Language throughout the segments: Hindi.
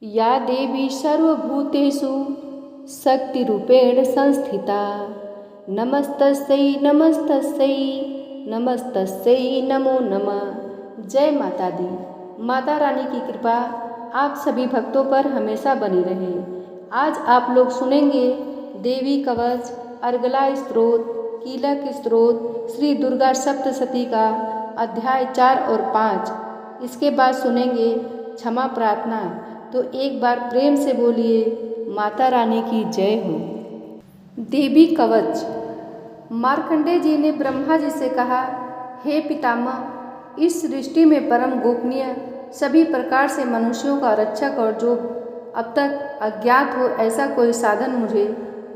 या देवी सर्वभूतेषु शक्तिरूपेण संस्थिता नमस्तस्यै नमस्तस्यै नमस्तस्यै नमो नमः। जय माता दी। माता रानी की कृपा आप सभी भक्तों पर हमेशा बनी रहे। आज आप लोग सुनेंगे देवी कवच, अर्गला स्तोत्र, कीलक स्तोत्र, श्री दुर्गा सप्तशती का अध्याय 4 और 5। इसके बाद सुनेंगे क्षमा प्रार्थना। तो एक बार प्रेम से बोलिए माता रानी की जय हो। देवी कवच। मार्कंडेय जी ने ब्रह्मा जी से कहा, हे पितामह, इस सृष्टि में परम गोपनीय सभी प्रकार से मनुष्यों का रक्षक और जो अब तक अज्ञात हो ऐसा कोई साधन मुझे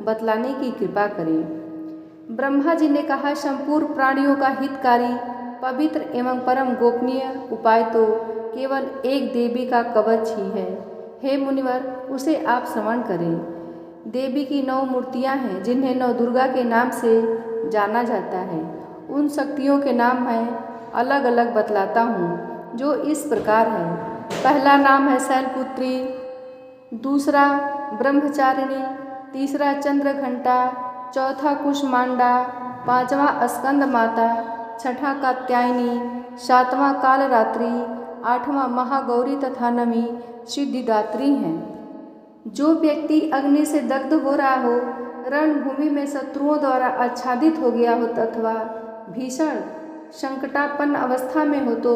बतलाने की कृपा करें। ब्रह्मा जी ने कहा, संपूर्ण प्राणियों का हितकारी पवित्र एवं परम गोपनीय उपाय तो केवल एक देवी का कवच ही है। हे मुनिवर, उसे आप श्रवण करें। देवी की 9 मूर्तियां हैं जिन्हें 9 दुर्गा के नाम से जाना जाता है। उन शक्तियों के नाम मैं अलग अलग बतलाता हूँ, जो इस प्रकार है। पहला नाम है शैलपुत्री, दूसरा ब्रह्मचारिणी, तीसरा चंद्रघंटा, चौथा कुष्मांडा, पांचवा स्कंद माता, छठा कात्यायनी, सातवां कालरात्रि, आठवां महागौरी तथा नवी सिद्धिदात्री हैं। जो व्यक्ति अग्नि से दग्ध हो रहा हो, रणभूमि में शत्रुओं द्वारा आच्छादित हो गया हो अथवा भीषण संकटापन्न अवस्था में हो, तो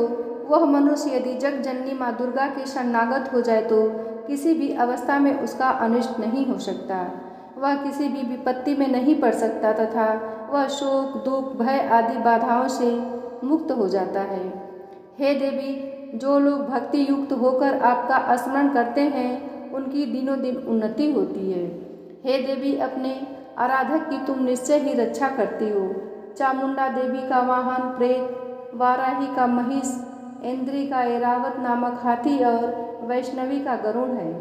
वह मनुष्य यदि जगजननी माँ दुर्गा के शरणागत हो जाए तो किसी भी अवस्था में उसका अनिष्ट नहीं हो सकता। वह किसी भी विपत्ति में नहीं पड़ सकता तथा वह शोक, दुख, भय आदि बाधाओं से मुक्त हो जाता है। हे देवी, जो लोग भक्ति युक्त होकर आपका स्मरण करते हैं उनकी दिनों दिन उन्नति होती है। हे देवी, अपने आराधक की तुम निश्चय ही रक्षा करती हो। चामुंडा देवी का वाहन प्रेत, वाराही का महिष, इंद्री का ऐरावत नामक हाथी और वैष्णवी का गरुड़ है।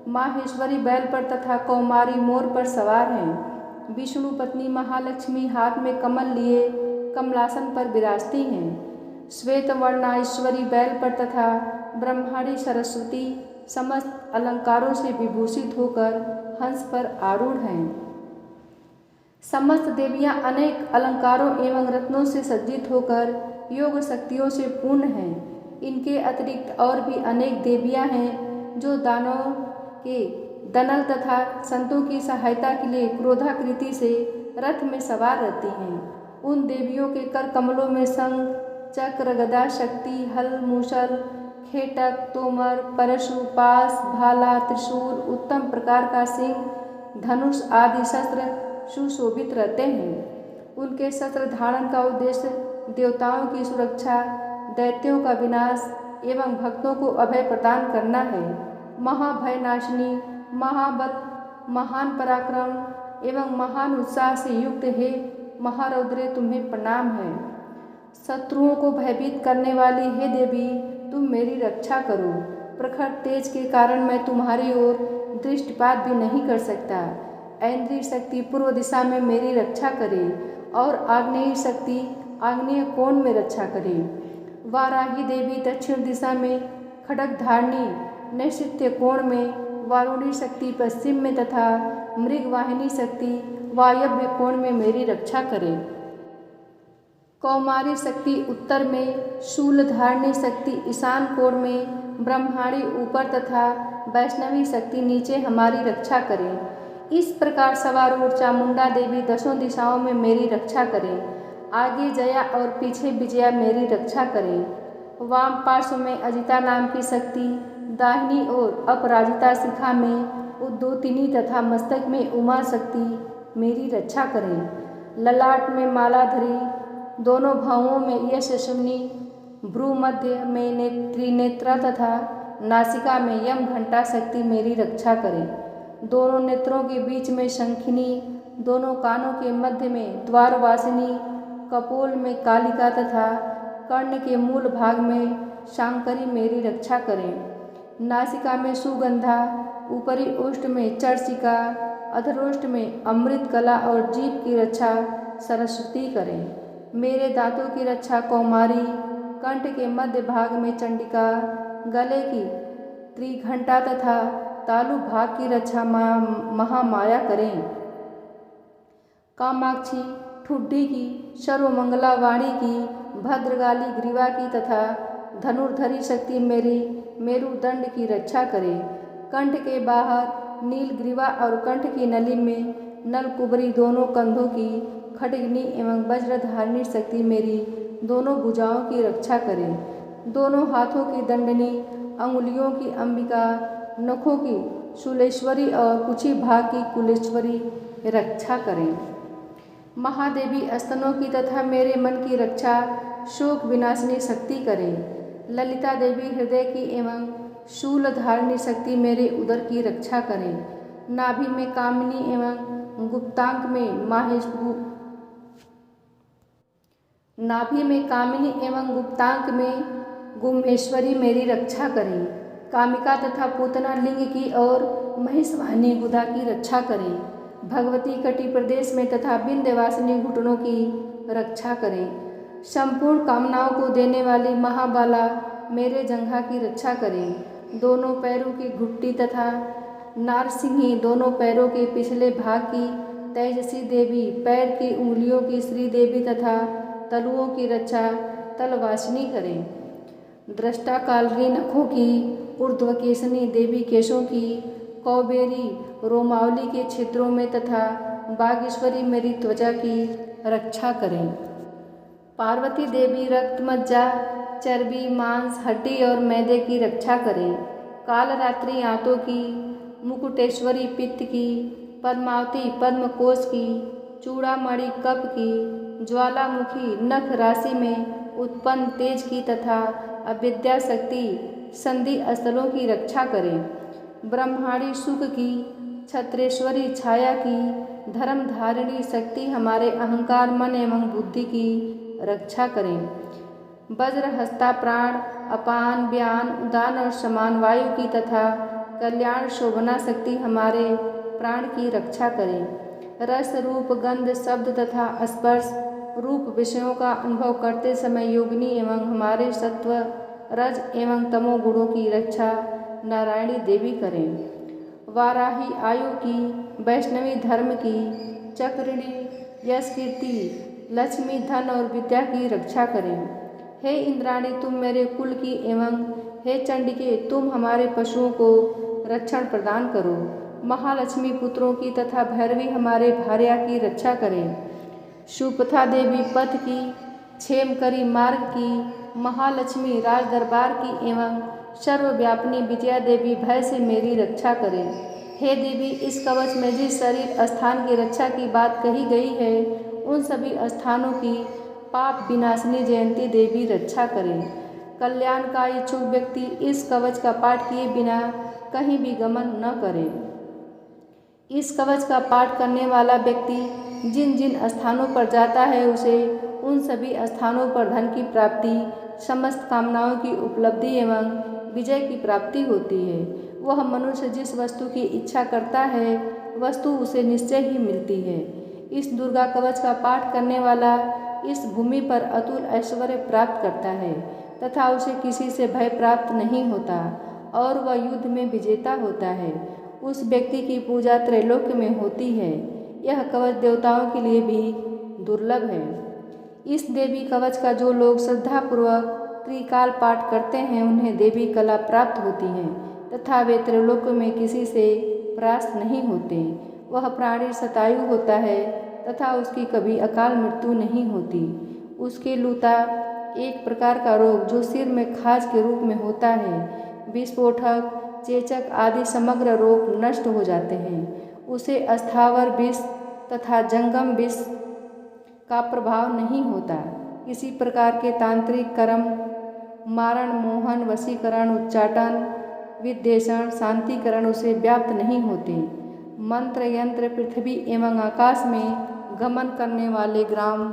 माहेश्वरी बैल पर तथा कौमारी मोर पर सवार हैं। विष्णु पत्नी महालक्ष्मी हाथ में कमल लिए कमलासन पर विराजती हैं। श्वेत वर्णाश्वरी बैल पर तथा ब्रह्माणी सरस्वती समस्त अलंकारों से विभूषित होकर हंस पर आरूढ़ हैं। समस्त देवियां अनेक अलंकारों एवं रत्नों से सज्जित होकर योग शक्तियों से पूर्ण हैं। इनके अतिरिक्त और भी अनेक देवियां हैं जो दानवों के दनल तथा संतों की सहायता के लिए क्रोधाकृति से रथ में सवार रहती हैं। उन देवियों के कर कमलों में शंख, चक्र, गदा, शक्ति, हल, मूसल, खेटक, तोमर, परशु, पास, भाला, त्रिशूल, उत्तम प्रकार का सिंह, धनुष आदि शस्त्र सुशोभित रहते हैं। उनके शस्त्र धारण का उद्देश्य देवताओं की सुरक्षा, दैत्यों का विनाश एवं भक्तों को अभय प्रदान करना है। महाभयनाशिनी, महाबल, महान पराक्रम एवं महान उत्साह से युक्त हे महारौद्रे, तुम्हें प्रणाम है। शत्रुओं को भयभीत करने वाली हे देवी, तुम मेरी रक्षा करो। प्रखर तेज के कारण मैं तुम्हारी ओर दृष्टिपात भी नहीं कर सकता। ऐन्द्रिय शक्ति पूर्व दिशा में मेरी रक्षा करे और आग्नेय शक्ति आग्नेय कोण में रक्षा करे। वाराही देवी दक्षिण दिशा में, खड्ग धारणी नैऋत्य कोण में, वारुणी शक्ति पश्चिम में तथा मृगवाहिनी शक्ति वायव्य कोण में मेरी रक्षा करे। कौमारी शक्ति उत्तर में, शूलधारणी शक्ति ईशान कोण में, ब्रह्माणी ऊपर तथा वैष्णवी शक्ति नीचे हमारी रक्षा करें। इस प्रकार सवारूढ़ चामुंडा देवी दसों दिशाओं में मेरी रक्षा करें। आगे जया और पीछे विजया मेरी रक्षा करें। वाम पार्श्व में अजिता नाम की शक्ति, दाहिनी ओर अपराजिता शिखा में उद्योतिनी तथा मस्तक में उमा शक्ति मेरी रक्षा करें। ललाट में मालाधरी, दोनों भावों में यशस्विनी, भ्रू मध्य में त्रिनेत्रा तथा नासिका में यम घंटा शक्ति मेरी रक्षा करें। दोनों नेत्रों के बीच में शंखिनी, दोनों कानों के मध्य में द्वारवासिनी, कपोल में कालिका तथा कर्ण के मूल भाग में शांकरी मेरी रक्षा करें। नासिका में सुगंधा, ऊपरी ओष्ठ में चर्चिका, अधरोष्ठ में अमृत कला और जीभ की रक्षा सरस्वती करें। मेरे दांतों की रक्षा कौमारी, कंठ के मध्य भाग में चंडिका, गले की त्रिघंटा तथा तालु भाग की रक्षा महामाया करें। कामाक्षी ठुड्डी की, सर्वमंगला वाणी की, भद्रकाली ग्रीवा की तथा धनुर्धरी शक्ति मेरी मेरुदंड की रक्षा करे। कंठ के बाहर नीलग्रीवा और कंठ की नली में नलकुबरी दोनों कंधों की, खड्गनी एवं वज्रधारिणी शक्ति मेरी दोनों भुजाओं की रक्षा करे। दोनों हाथों की दंडनी, अंगुलियों की अंबिका, नखों की शूलेश्वरी और कुची भाग की कुलेश्वरी रक्षा करें। महादेवी स्तनों की तथा मेरे मन की रक्षा शोक विनाशिनी शक्ति करें। ललिता देवी हृदय की एवं शूल धारिणी शक्ति मेरे उदर की रक्षा करें। नाभि में कामिनी एवं गुप्तांक में गुम्हेश्वरी मेरी रक्षा करें। कामिका तथा पूतना लिंग की और महिषवाहिनी गुदा की रक्षा करें। भगवती कटी प्रदेश में तथा विंध्यवासिनी घुटनों की रक्षा करें। संपूर्ण कामनाओं को देने वाली महाबाला मेरे जंघा की रक्षा करें। दोनों पैरों की घुट्टी तथा नारसिंही दोनों पैरों के पिछले भाग की तेजसी देवी, पैर की उंगलियों की श्री देवी तथा तलुओं की रक्षा तलवासिनी करें। दृष्टा कालरी नखों की, ऊर्ध्वकेशनी देवी केशों की, कौबेरी रोमावली के क्षेत्रों में तथा बागेश्वरी मेरी त्वचा की रक्षा करें। पार्वती देवी रक्त, मज्जा, चर्बी, मांस, हड्डी और मैदे की रक्षा करें। कालरात्रि आंतों की, मुकुटेश्वरी पित्त की, पद्मावती पद्मकोश की, चूड़ामणि कफ की, ज्वालामुखी नख राशि में उत्पन्न तेज की तथा अविद्या शक्ति संधि स्थलों की रक्षा करें। ब्रह्माणी सुख की, छत्रेश्वरी छाया की, धर्मधारिणी शक्ति हमारे अहंकार, मन एवं बुद्धि की रक्षा करें। वज्रहस्ता प्राण, अपान, व्यान, उदान और समान वायु की तथा कल्याण शोभना शक्ति हमारे प्राण की रक्षा करें। रस, रूप, गंध, शब्द तथा स्पर्श रूप विषयों का अनुभव करते समय योगिनी एवं हमारे सत्व, रज एवं तमो गुणों की रक्षा नारायणी देवी करें। वाराही आयु की, वैष्णवी धर्म की, चक्रिणी यश कीर्ति, लक्ष्मी धन और विद्या की रक्षा करें। हे इंद्राणी तुम मेरे कुल की एवं हे चंडिके तुम हमारे पशुओं को रक्षण प्रदान करो। महालक्ष्मी पुत्रों की तथा भैरवी हमारे भार्या की रक्षा करें। सुपथा देवी पथ की, क्षेमकरी मार्ग की, महालक्ष्मी राज दरबार की एवं सर्वव्यापिनी विजया देवी भय से मेरी रक्षा करें। हे देवी इस कवच में जिस शरीर स्थान की रक्षा की बात कही गई है उन सभी स्थानों की पाप विनाशिनी जयंती देवी रक्षा करें। कल्याण का इच्छुक व्यक्ति इस कवच का पाठ किए बिना कहीं भी गमन न करे। इस कवच का पाठ करने वाला व्यक्ति जिन जिन स्थानों पर जाता है उसे उन सभी स्थानों पर धन की प्राप्ति, समस्त कामनाओं की उपलब्धि एवं विजय की प्राप्ति होती है। वह मनुष्य जिस वस्तु की इच्छा करता है वस्तु उसे निश्चय ही मिलती है। इस दुर्गा कवच का पाठ करने वाला इस भूमि पर अतुल ऐश्वर्य प्राप्त करता है तथा उसे किसी से भय प्राप्त नहीं होता और वह युद्ध में विजेता होता है। उस व्यक्ति की पूजा त्रैलोक्य में होती है। यह कवच देवताओं के लिए भी दुर्लभ है। इस देवी कवच का जो लोग श्रद्धापूर्वक त्रिकाल पाठ करते हैं उन्हें देवी कला प्राप्त होती है तथा वे त्रैलोक्य में किसी से परास्त नहीं होते। वह प्राणी शतायु होता है तथा उसकी कभी अकाल मृत्यु नहीं होती। उसके लूता एक प्रकार का रोग जो सिर में खाज के रूप में होता है, विस्फोटक, चेचक आदि समग्र रोग नष्ट हो जाते हैं। उसे अस्थावर विष तथा जंगम विष का प्रभाव नहीं होता। किसी प्रकार के तांत्रिक कर्म, मारण, मोहन, वशीकरण, उच्चाटन, विद्वेषण, शांतिकरण उसे व्याप्त नहीं होते। मंत्र, यंत्र, पृथ्वी एवं आकाश में गमन करने वाले ग्राम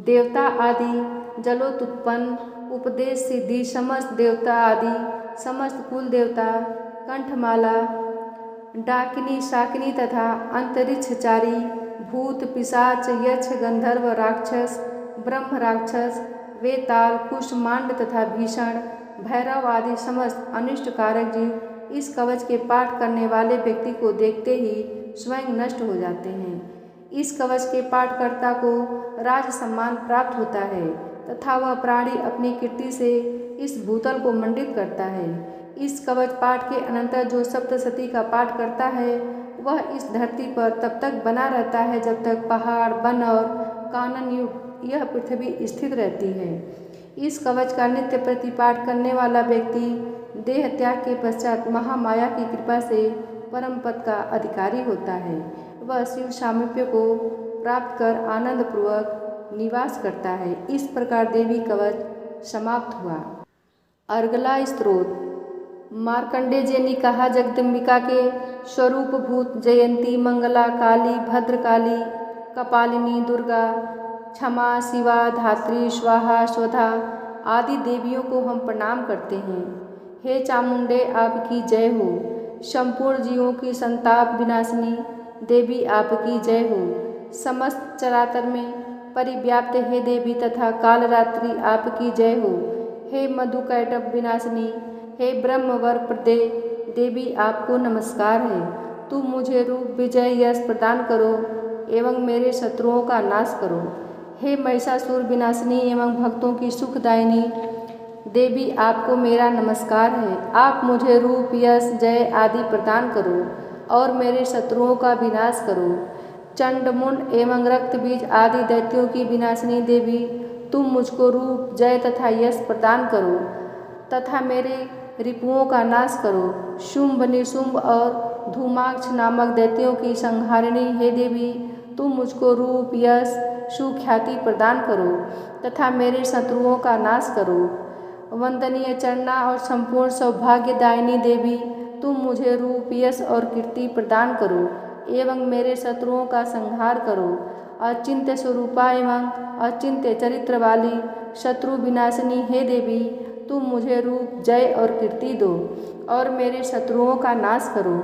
देवता आदि, जलोत्पन्न, उपदेश सिद्धि, समस्त देवता आदि, समस्त कुल देवता, कंठमाला, डाकिनी, शाकिनी तथा अंतरिक्षचारी, भूत, पिशाच, यक्ष, गंधर्व, राक्षस, ब्रह्म राक्षस, वेताल, कुष्मांड तथा भीषण भैरव आदि समस्त अनिष्टकारक जीव इस कवच के पाठ करने वाले व्यक्ति को देखते ही स्वयं नष्ट हो जाते हैं। इस कवच के पाठकर्ता को राज सम्मान प्राप्त होता है तथा वह प्राणी अपनी कीर्ति से इस भूतल को मंडित करता है। इस कवच पाठ के अनंतर जो सप्तशती का पाठ करता है वह इस धरती पर तब तक बना रहता है जब तक पहाड़, वन और कानन युक्त यह पृथ्वी स्थित रहती है। इस कवच का नित्य प्रतिपाठ करने वाला व्यक्ति देह त्याग के पश्चात महामाया की कृपा से परम पद का अधिकारी होता है। वह शिव सामीप्य को प्राप्त कर आनंद पूर्वक निवास करता है। इस प्रकार देवी कवच समाप्त हुआ। अर्गला स्त्रोत। मार्कंडेय जी ने कहा, जगदम्बिका के स्वरूप भूत जयंती, मंगला, काली, भद्रकाली, कपालिनी, दुर्गा, क्षमा, शिवा, धात्री, स्वाहा, स्वधा आदि देवियों को हम प्रणाम करते हैं। हे चामुंडे, आपकी जय हो। संपूर्ण जीवों की संताप विनाशिनी देवी आपकी जय हो। समस्त चराचर में परिव्याप्त हे देवी तथा कालरात्रि आपकी जय हो। हे मधुकैटभ विनाशिनी, हे ब्रह्मवर प्रदे देवी आपको नमस्कार है। तुम मुझे रूप, विजय, यश प्रदान करो एवं मेरे शत्रुओं का नाश करो। हे महिषासुर विनाशिनी एवं भक्तों की सुखदायिनी देवी आपको मेरा नमस्कार है। आप मुझे रूप, यश, जय आदि प्रदान करो और मेरे शत्रुओं का विनाश करो। चंड, मुंड एवं रक्त बीज आदि दैत्यों की विनाशिनी देवी तुम मुझको रूप, जय तथा यश प्रदान करो तथा मेरे रिपुओं का नाश करो। शुंभ, निशुंभ और धूमाक्ष नामक दैत्यों की संहारिणी हे देवी तुम मुझको रूप, यश, सुख्याति प्रदान करो तथा मेरे शत्रुओं का नाश करो। वंदनीय चरणा और संपूर्ण सौभाग्यदायिनी देवी तुम मुझे रूप, यश और कीर्ति प्रदान करो एवं मेरे शत्रुओं का संहार करो। अचिंत्य स्वरूपा एवं अचिंत्य चरित्र वाली शत्रु विनाशिनी हे देवी तुम मुझे रूप, जय और कीर्ति दो और मेरे शत्रुओं का नाश करो।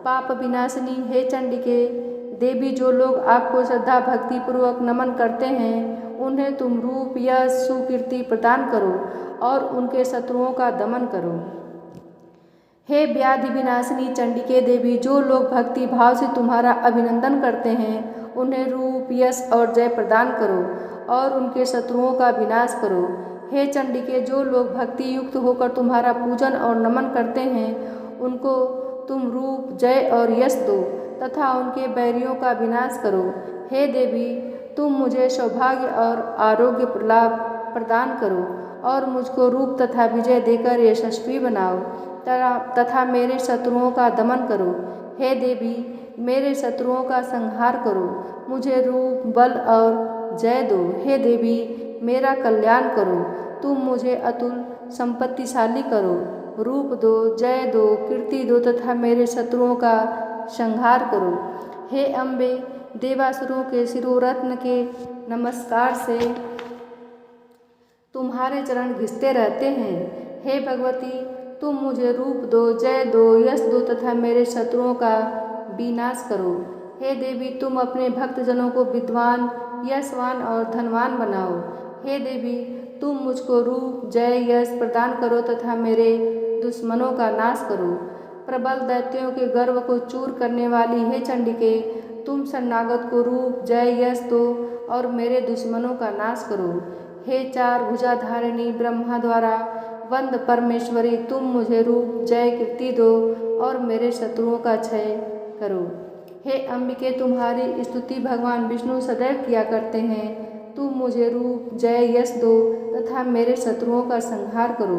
पाप विनाशिनी हे चंडिके देवी, जो लोग आपको श्रद्धा भक्ति पूर्वक नमन करते हैं उन्हें तुम रूप, यश, सुकीर्ति प्रदान करो और उनके शत्रुओं का दमन करो। हे व्याधि विनाशिनी चंडिके देवी, जो लोग भक्ति भाव से तुम्हारा अभिनंदन करते हैं उन्हें रूप, यश और जय प्रदान करो और उनके शत्रुओं का विनाश करो। हे चंडिके, जो लोग भक्ति युक्त होकर तुम्हारा पूजन और नमन करते हैं उनको तुम रूप, जय और यश दो तथा उनके बैरियों का विनाश करो। हे देवी, तुम मुझे सौभाग्य और आरोग्य लाभ प्रदान करो और मुझको रूप तथा विजय देकर यशस्वी बनाओ तथा मेरे शत्रुओं का दमन करो। हे देवी, मेरे शत्रुओं का संहार करो, मुझे रूप, बल और जय दो। हे देवी, मेरा कल्याण करो, तुम मुझे अतुल संपत्तिशाली करो, रूप दो, जय दो, कीर्ति दो तथा मेरे शत्रुओं का संहार करो। हे अम्बे, देवासुरों के शिरोरत्न के नमस्कार से तुम्हारे चरण घिसते रहते हैं। हे भगवती, तुम मुझे रूप दो, जय दो, यश दो तथा मेरे शत्रुओं का विनाश करो। हे देवी, तुम अपने भक्तजनों को विद्वान, यशवान और धनवान बनाओ। हे देवी, तुम मुझको रूप, जय, यश प्रदान करो तथा मेरे दुश्मनों का नाश करो। प्रबल दैत्यों के गर्व को चूर करने वाली हे चंडिके, तुम शरणागत को रूप, जय, यश दो और मेरे दुश्मनों का नाश करो। हे चार भुजाधारिणी ब्रह्मा द्वारा वंद परमेश्वरी, तुम मुझे रूप, जय, कीर्ति दो और मेरे शत्रुओं का क्षय करो। हे अंबिके, तुम्हारी स्तुति भगवान विष्णु सदैव किया करते हैं। तुम मुझे रूप, जय, यश दो तथा मेरे शत्रुओं का संहार करो।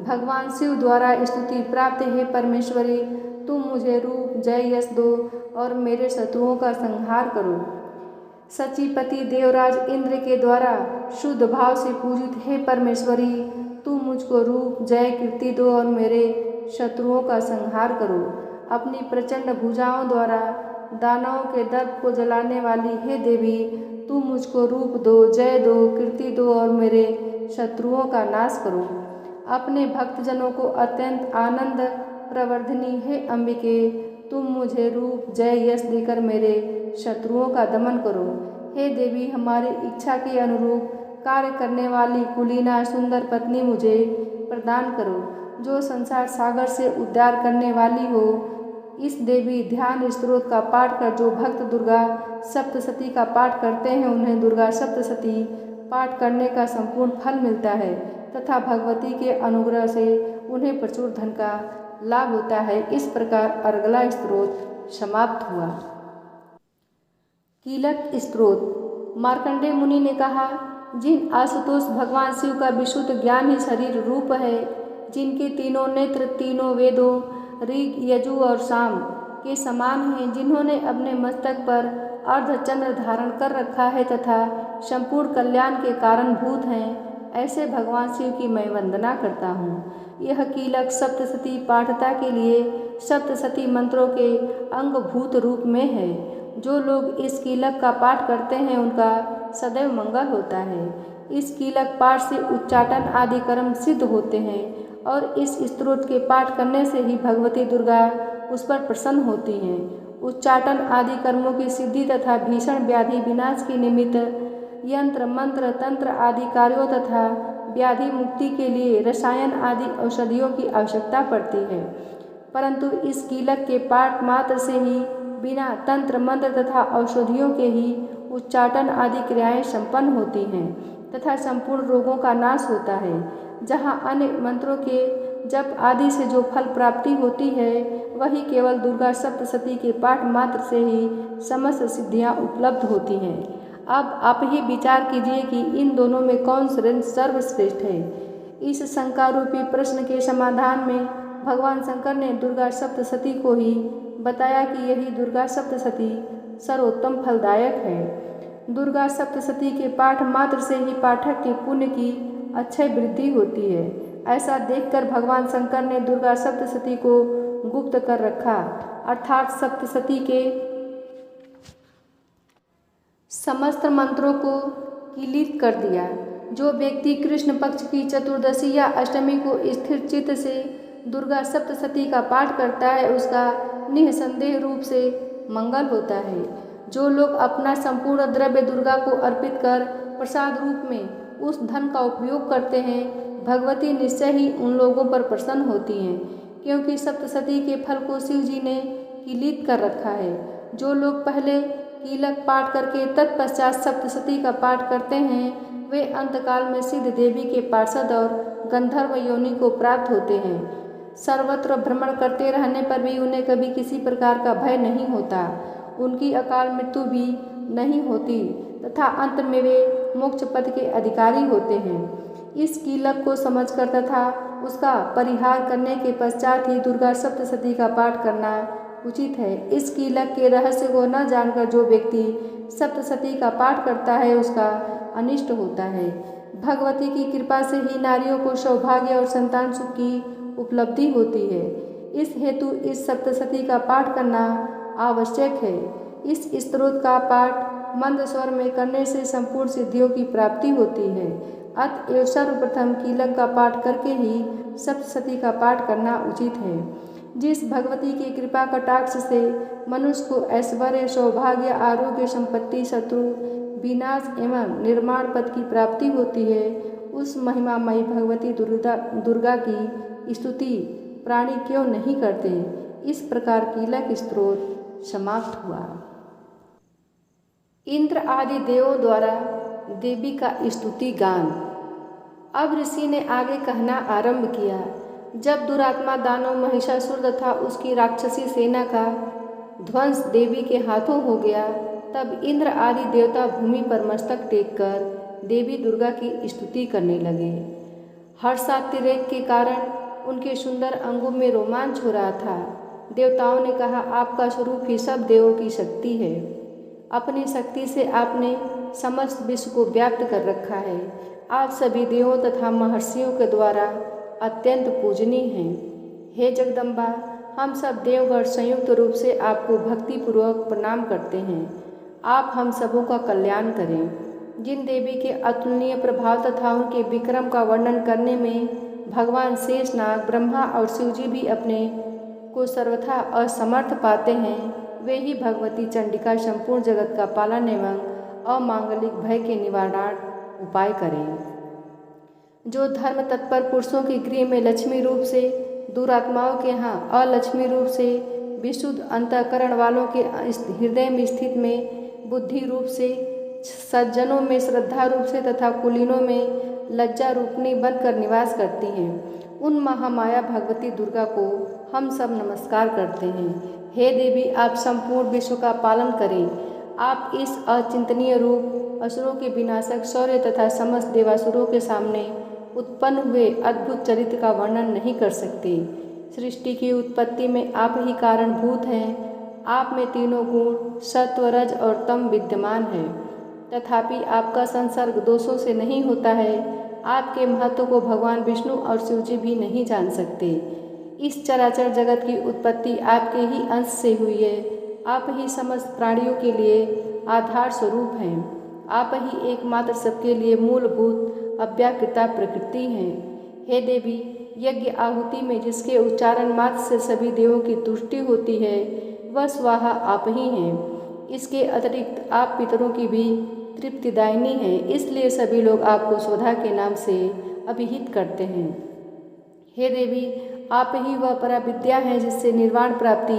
भगवान शिव द्वारा स्तुति प्राप्त हे परमेश्वरी, तुम मुझे रूप, जय, यश दो और मेरे शत्रुओं का संहार करो। सचीपति देवराज इंद्र के द्वारा शुद्ध भाव से पूजित हे परमेश्वरी, तुम मुझको रूप, जय, कीर्ति दो और मेरे शत्रुओं का संहार करो। अपनी प्रचंड भुजाओं द्वारा दानवों के दर्प को जलाने वाली हे देवी, तुम मुझको रूप दो, जय दो, कीर्ति दो और मेरे शत्रुओं का नाश करो। अपने भक्तजनों को अत्यंत आनंद प्रवर्धिनी हे अंबिके, तुम मुझे रूप, जय, यश देकर मेरे शत्रुओं का दमन करो। हे देवी, हमारी इच्छा के अनुरूप कार्य करने वाली कुलीना सुंदर पत्नी मुझे प्रदान करो जो संसार सागर से उद्धार करने वाली हो। इस देवी ध्यान स्त्रोत का पाठ कर जो भक्त दुर्गा सप्तशती का पाठ करते हैं उन्हें दुर्गा सप्तशती पाठ करने का संपूर्ण फल मिलता है तथा भगवती के अनुग्रह से उन्हें प्रचुर धन का लाभ होता है। इस प्रकार अर्गला स्त्रोत समाप्त हुआ। कीलक स्त्रोत। मार्कंडेय मुनि ने कहा, जिन आशुतोष भगवान शिव का विशुद्ध ज्ञान ही शरीर रूप है, जिनके तीनों नेत्र तीनों वेदों ऋग यजु और साम के समान हैं, जिन्होंने अपने मस्तक पर अर्धचंद्र धारण कर रखा है तथा संपूर्ण कल्याण के कारण भूत हैं, ऐसे भगवान शिव की मैं वंदना करता हूँ। यह कीलक सप्तशती पाठता के लिए सप्तशती मंत्रों के अंगभूत रूप में है। जो लोग इस कीलक का पाठ करते हैं उनका सदैव मंगल होता है। इस कीलक पाठ से उच्चाटन आदि कर्म सिद्ध होते हैं और इस स्तोत्र के पाठ करने से ही भगवती दुर्गा उस पर प्रसन्न होती हैं। उच्चाटन आदि कर्मों की सिद्धि तथा भीषण व्याधि विनाश के निमित्त यंत्र मंत्र तंत्र आदि कार्यों तथा व्याधि मुक्ति के लिए रसायन आदि औषधियों की आवश्यकता पड़ती है, परंतु इस कीलक के पाठ मात्र से ही बिना तंत्र मंत्र तथा औषधियों के ही उच्चाटन आदि क्रियाएं संपन्न होती हैं तथा संपूर्ण रोगों का नाश होता है। जहाँ अन्य मंत्रों के जप आदि से जो फल प्राप्ति होती है वही केवल दुर्गा सप्तशती के पाठ मात्र से ही समस्त सिद्धियाँ उपलब्ध होती हैं। अब आप ही विचार कीजिए कि इन दोनों में कौन सर्वश्रेष्ठ है। इस शंका रूपी प्रश्न के समाधान में भगवान शंकर ने दुर्गा सप्तशती को ही बताया कि यही दुर्गा सप्तशती सर्वोत्तम फलदायक है। दुर्गा सप्तशती के पाठ मात्र से ही पाठक के पुण्य की अक्षय वृद्धि होती है। ऐसा देखकर भगवान शंकर ने दुर्गा सप्तशती को गुप्त कर रखा, अर्थात सप्तशती के समस्त मंत्रों को किलित कर दिया। जो व्यक्ति कृष्ण पक्ष की चतुर्दशी या अष्टमी को स्थिर चित्त से दुर्गा सप्तशती का पाठ करता है उसका निःसंदेह रूप से मंगल होता है। जो लोग अपना संपूर्ण द्रव्य दुर्गा को अर्पित कर प्रसाद रूप में उस धन का उपयोग करते हैं, भगवती निश्चय ही उन लोगों पर प्रसन्न होती हैं, क्योंकि सप्तशती के फल को शिव जी ने किलित कर रखा है। जो लोग पहले कीलक पाठ करके तत्पश्चात सप्तशती का पाठ करते हैं वे अंतकाल में सिद्ध देवी के पार्षद और गंधर्व योनि को प्राप्त होते हैं। सर्वत्र भ्रमण करते रहने पर भी उन्हें कभी किसी प्रकार का भय नहीं होता, उनकी अकाल मृत्यु भी नहीं होती तथा अंत में वे मोक्ष पद के अधिकारी होते हैं। इस कीलक को समझकर तथा उसका परिहार करने के पश्चात ही दुर्गा सप्तशती का पाठ करना उचित है। इस कीलक के रहस्य को न जानकर जो व्यक्ति सप्तशती का पाठ करता है उसका अनिष्ट होता है। भगवती की कृपा से ही नारियों को सौभाग्य और संतान सुख की उपलब्धि होती है। इस हेतु इस सप्तशती का पाठ करना आवश्यक है। इस स्तोत्र का पाठ मंद स्वर में करने से संपूर्ण सिद्धियों की प्राप्ति होती है। अतएव सर्वप्रथम कीलक का पाठ करके ही सप्तशती का पाठ करना उचित है। जिस भगवती की कृपा कटाक्ष से मनुष्य को ऐश्वर्य सौभाग्य आरोग्य संपत्ति शत्रु विनाश एवं निर्माण पद की प्राप्ति होती है उस महिमामयी भगवती दुर्गा की स्तुति प्राणी क्यों नहीं करते। इस प्रकार कीलक स्तोत्र समाप्त हुआ। इंद्र आदि देवों द्वारा देवी का स्तुति गान। अब ऋषि ने आगे कहना आरंभ किया। जब दुरात्मा दानव महिषासुर तथा उसकी राक्षसी सेना का ध्वंस देवी के हाथों हो गया तब इंद्र आदि देवता भूमि पर मस्तक टेककर देवी दुर्गा की स्तुति करने लगे। हर्षातिरेक के कारण उनके सुंदर अंगों में रोमांच हो रहा था। देवताओं ने कहा, आपका स्वरूप ही सब देवों की शक्ति है। अपनी शक्ति से आपने समस्त विश्व को व्याप्त कर रखा है। आप सभी देवों तथा महर्षियों के द्वारा अत्यंत पूजनीय हैं। हे जगदम्बा, हम सब देवगण संयुक्त रूप से आपको भक्तिपूर्वक प्रणाम करते हैं। आप हम सबों का कल्याण करें। जिन देवी के अतुलनीय प्रभाव तथा उनके विक्रम का वर्णन करने में भगवान शेषनाग ब्रह्मा और शिवजी भी अपने को सर्वथा असमर्थ पाते हैं वे ही भगवती चंडिका संपूर्ण जगत का पालन एवं अमांगलिक भय के निवारणार्थ उपाय करें। जो धर्म तत्पर पुरुषों के गृह में लक्ष्मी रूप से, दुरात्माओं के यहाँ अलक्ष्मी रूप से, विशुद्ध अंतःकरण वालों के हृदय में स्थित में बुद्धि रूप से, सज्जनों में श्रद्धा रूप से तथा कुलीनों में लज्जा रूपनी बनकर निवास करती हैं, उन महामाया भगवती दुर्गा को हम सब नमस्कार करते हैं। हे देवी, आप संपूर्ण विश्व का पालन करें। आप इस अचिंतनीय रूप असुरों के विनाशक शौर्य तथा समस्त देवासुरों के सामने उत्पन्न हुए अद्भुत चरित्र का वर्णन नहीं कर सकते। सृष्टि की उत्पत्ति में आप ही कारणभूत हैं। आप में तीनों गुण सत्व, रज और तम विद्यमान है, तथापि आपका संसर्ग दोषों से नहीं होता है। आपके महत्व को भगवान विष्णु और शिवजी भी नहीं जान सकते। इस चराचर जगत की उत्पत्ति आपके ही अंश से हुई है। आप ही समस्त प्राणियों के लिए आधार स्वरूप हैं। आप ही एकमात्र सबके लिए मूलभूत अव्याकृता प्रकृति हैं। हे देवी, यज्ञ आहुति में जिसके उच्चारण मात्र से सभी देवों की तुष्टि होती है, वह स्वाहा आप ही हैं। इसके अतिरिक्त आप पितरों की भी तृप्तिदायिनी हैं, इसलिए सभी लोग आपको स्वधा के नाम से अभिहित करते हैं। हे देवी, आप ही वह पराविद्या हैं जिससे निर्वाण प्राप्ति,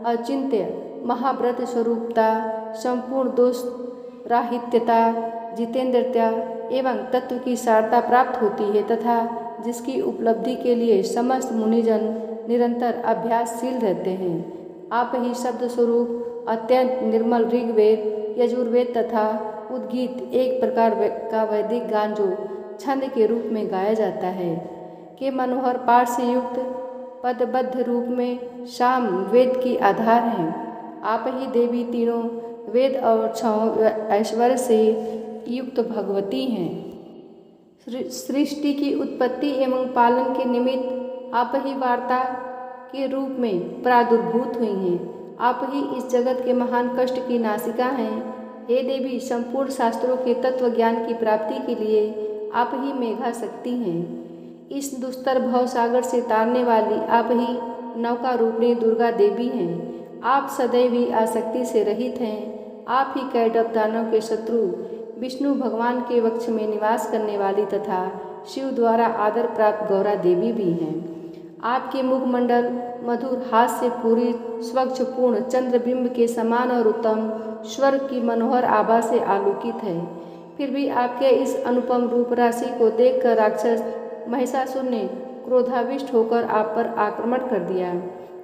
अचिंत्य महाव्रत स्वरूपता, संपूर्ण दोष राहित्यता, जितेंद्रता एवं तत्व की सारता प्राप्त होती है तथा जिसकी उपलब्धि के लिए समस्त मुनिजन निरंतर अभ्यासशील रहते हैं। आप ही शब्द स्वरूप अत्यंत निर्मल ऋग्वेद, यजुर्वेद तथा उद्गीत एक प्रकार का वैदिक गान जो छंद के रूप में गाया जाता है के मनोहर पाठ से युक्त पदबद्ध रूप में साम वेद की आधार हैं। आप ही देवी तीनों वेद और छहों ऐश्वर्य से युक्त भगवती हैं। सृष्टि की उत्पत्ति एवं पालन के निमित्त आप ही वार्ता के रूप में प्रादुर्भूत हुई हैं। आप ही इस जगत के महान कष्ट की नासिका हैं। हे देवी, संपूर्ण शास्त्रों के तत्व ज्ञान की प्राप्ति के लिए आप ही मेघा शक्ति हैं। इस दुस्तर भव सागर से तारने वाली आप ही नौका रूपिणी दुर्गा देवी हैं। आप सदैव ही आसक्ति से रहित हैं। आप ही कैटभ दानव के शत्रु विष्णु भगवान के वक्ष में निवास करने वाली तथा शिव द्वारा आदर प्राप्त गौरा देवी भी हैं। आपके मुखमंडल मधुर हास से पूरी स्वच्छ पूर्ण चंद्रबिंब के समान और उत्तम स्वर्ग की मनोहर आभा से आलोकित है। फिर भी आपके इस अनुपम रूप राशि को देखकर राक्षस महिषासुर ने क्रोधाविष्ट होकर आप पर आक्रमण कर दिया।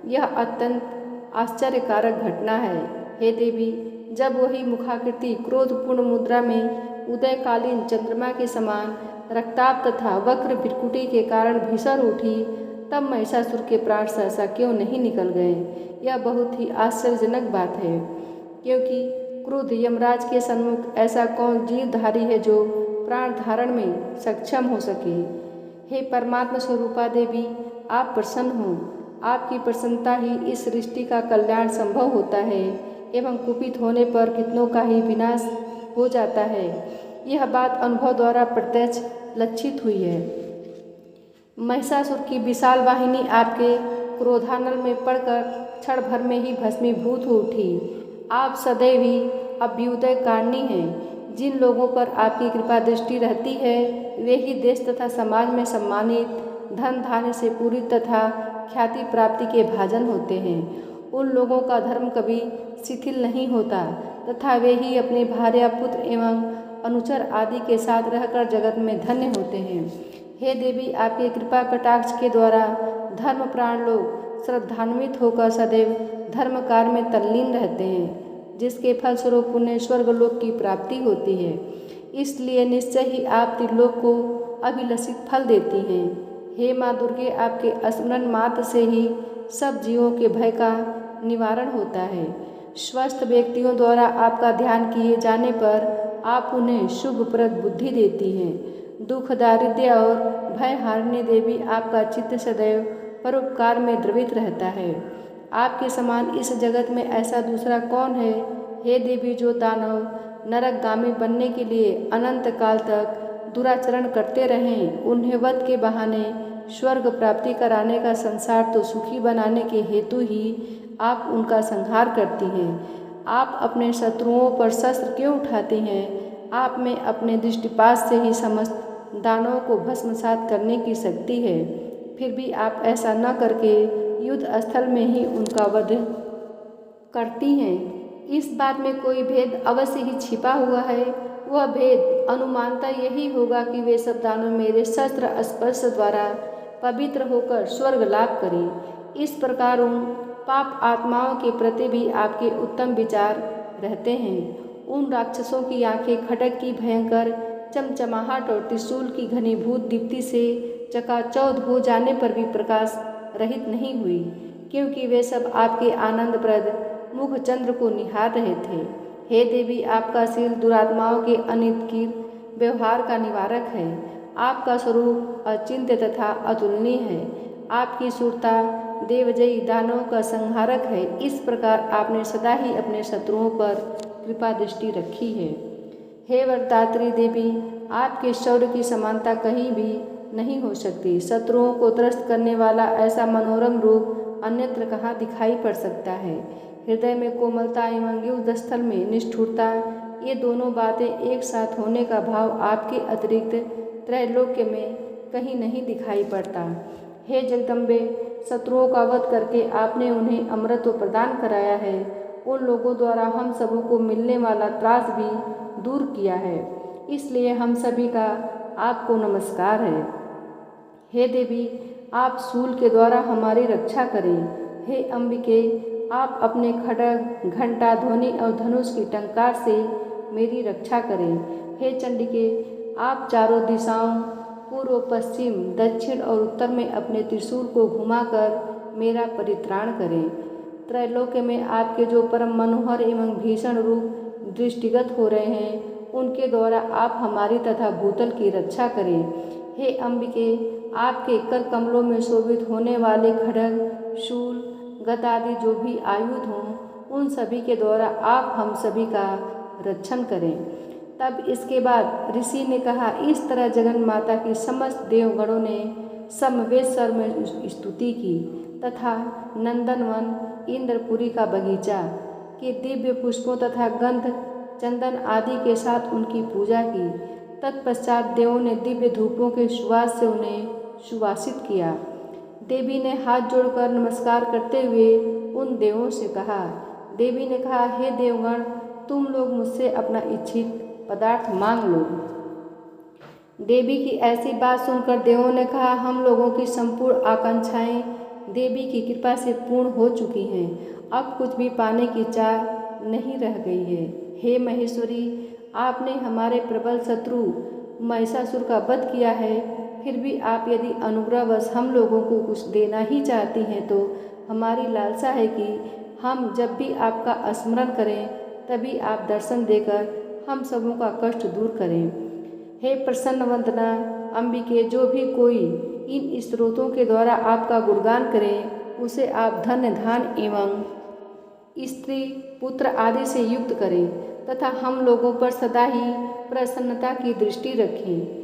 यह अत्यंत आश्चर्यकारक घटना है। हे देवी, जब वही मुखाकृति क्रोधपूर्ण मुद्रा में उदयकालीन चंद्रमा के समान रक्ताभ तथा वक्र भ्रिकुटी के कारण भीषण उठी, तब महिषासुर के प्राण सहसा क्यों नहीं निकल गए? यह बहुत ही आश्चर्यजनक बात है, क्योंकि क्रोध यमराज के सन्मुख ऐसा कौन जीवधारी है जो प्राण धारण में सक्षम हो सके। हे परमात्मा स्वरूपा देवी, आप प्रसन्न हो। आपकी प्रसन्नता ही इस सृष्टि का कल्याण संभव होता है एवं कुपित होने पर कितनों का ही विनाश हो जाता है। यह बात अनुभव द्वारा प्रत्यक्ष लक्षित हुई है। महिषासुर की विशाल वाहिनी आपके क्रोधानल में पड़कर क्षण भर में ही भस्मीभूत हो उठी। आप सदैव ही अभ्युदय कारिणी हैं। जिन लोगों पर आपकी कृपा दृष्टि रहती है, वे ही देश तथा समाज में सम्मानित, धन धान्य से पूरी तथा ख्याति प्राप्ति के भाजन होते हैं। उन लोगों का धर्म कभी शिथिल नहीं होता तथा वे ही अपने भार्या, पुत्र एवं अनुचर आदि के साथ रहकर जगत में धन्य होते हैं। हे देवी, आपके कृपा कटाक्ष के द्वारा धर्मप्राण लोग श्रद्धान्वित होकर सदैव धर्म कार्य में तल्लीन रहते हैं, जिसके फलस्वरूप पुण्य स्वर्गलोक की प्राप्ति होती है। इसलिए निश्चय ही आप त्रिलोक को अभिलषित फल देती हैं। हे माँ दुर्गे, आपके स्मरण मात्र से ही सब जीवों के भय का निवारण होता है। स्वस्थ व्यक्तियों द्वारा आपका ध्यान किए जाने पर आप उन्हें शुभप्रद बुद्धि देती हैं। दुख, दारिद्र्य और भय हारने देवी, आपका चित्त सदैव परोपकार में द्रवित रहता है। आपके समान इस जगत में ऐसा दूसरा कौन है? हे देवी, जो दानव नरकगामी बनने के लिए अनंत काल तक दुराचरण करते रहें, उन्हें वध के बहाने स्वर्ग प्राप्ति कराने का संसार तो सुखी बनाने के हेतु ही आप उनका संहार करती हैं। आप अपने शत्रुओं पर शस्त्र क्यों उठाती हैं? आप में अपने दृष्टिपात से ही समस्त दानवों को भस्मसात करने की शक्ति है, फिर भी आप ऐसा न करके युद्ध स्थल में ही उनका वध करती हैं। इस बात में कोई भेद अवश्य ही छिपा हुआ है। वह भेद अनुमानता यही होगा कि वे सब दानव मेरे शस्त्र स्पर्श द्वारा पवित्र होकर स्वर्ग लाभ करें। इस प्रकार उन पाप आत्माओं के प्रति भी आपके उत्तम विचार रहते हैं। उन राक्षसों की आंखें खड्ग की भयंकर चमचमाहट और त्रिशूल की घनीभूत दीप्ति से चकाचौंध हो जाने पर भी प्रकाश रहित नहीं हुई, क्योंकि वे सब आपके आनंदप्रद मुख चंद्र को निहार रहे थे। हे देवी, आपका शील दुरात्माओं के अनितकीर व्यवहार का निवारक है। आपका स्वरूप अचिंत्य तथा अतुलनीय है। आपकी शूरता देवजयी दानवों का संहारक है। इस प्रकार आपने सदा ही अपने शत्रुओं पर कृपा दृष्टि रखी है। हे वरदात्री देवी, आपके शौर्य की समानता कहीं भी नहीं हो सकती। शत्रुओं को त्रस्त करने वाला ऐसा मनोरम रूप अन्यत्र कहाँ दिखाई पड़ सकता है। हृदय में कोमलता एवं युद्ध स्थल में निष्ठुरता, ये दोनों बातें एक साथ होने का भाव आपके अतिरिक्त त्रैलोक्य में कहीं नहीं दिखाई पड़ता। हे जगदम्बे, शत्रुओं का वध करके आपने उन्हें अमृत प्रदान कराया है। उन लोगों द्वारा हम सबों को मिलने वाला त्रास भी दूर किया है, इसलिए हम सभी का आपको नमस्कार है। हे देवी, आप शूल के द्वारा हमारी रक्षा करें। हे अंबिके, आप अपने खड्ग, घंटा, ध्वनि और धनुष की टंकार से मेरी रक्षा करें। हे चंडिके, आप चारों दिशाओं पूर्व, पश्चिम, दक्षिण और उत्तर में अपने त्रिशूल को घुमाकर मेरा परित्राण करें। त्रैलोक्य में आपके जो परम मनोहर एवं भीषण रूप दृष्टिगत हो रहे हैं, उनके द्वारा आप हमारी तथा भूतल की रक्षा करें। हे अंबिके, आपके कर कमलों में शोभित होने वाले खड्ग, शूल, गदा आदि जो भी आयुध हों, उन सभी के द्वारा आप हम सभी का रक्षण करें। तब इसके बाद ऋषि ने कहा, इस तरह जगन माता की समस्त देवगणों ने समवेत स्वर में स्तुति की तथा नंदनवन, इंद्रपुरी का बगीचा के दिव्य पुष्पों तथा गंध, चंदन आदि के साथ उनकी पूजा की। तत्पश्चात देवों ने दिव्य धूपों के सुवास से उन्हें सुवासित किया। देवी ने हाथ जोड़कर नमस्कार करते हुए उन देवों से कहा। देवी ने कहा, हे देवगण, तुम लोग मुझसे अपना इच्छित पदार्थ मांग लो। देवी की ऐसी बात सुनकर देवों ने कहा, हम लोगों की संपूर्ण आकांक्षाएं देवी की कृपा से पूर्ण हो चुकी हैं। अब कुछ भी पाने की चाह नहीं रह गई है। हे महेश्वरी, आपने हमारे प्रबल शत्रु महिषासुर का वध किया है, फिर भी आप यदि अनुग्रहवश हम लोगों को कुछ देना ही चाहती हैं तो हमारी लालसा है कि हम जब भी आपका स्मरण करें तभी आप दर्शन देकर हम सबों का कष्ट दूर करें। हे प्रसन्न वंदना अंबिके, जो भी कोई इन स्त्रोतों के द्वारा आपका गुणगान करें, उसे आप धन, धान एवं स्त्री, पुत्र आदि से युक्त करें तथा हम लोगों पर सदा ही प्रसन्नता की दृष्टि रखें।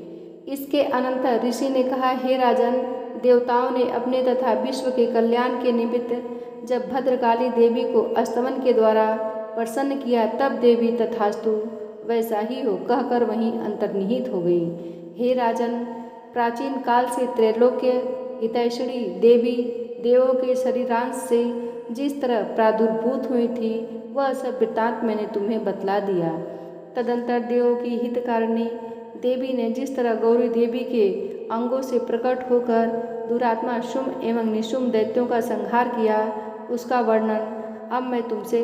इसके अनंतर ऋषि ने कहा, हे राजन, देवताओं ने अपने तथा विश्व के कल्याण के निमित्त जब भद्रकाली देवी को स्तवन के द्वारा प्रसन्न किया, तब देवी तथास्तु वैसा ही हो कहकर वहीं अंतर्निहित हो गई। हे राजन, प्राचीन काल से त्रैलोक्य हितैषणी देवी देवों के शरीरांश से जिस तरह प्रादुर्भूत हुई थी, वह सब वृत्तांत मैंने तुम्हें बतला दिया। तदंतर देवों की हितकारिणी देवी ने जिस तरह गौरी देवी के अंगों से प्रकट होकर दुरात्मा शुंभ एवं निशुंभ दैत्यों का संहार किया, उसका वर्णन अब मैं तुमसे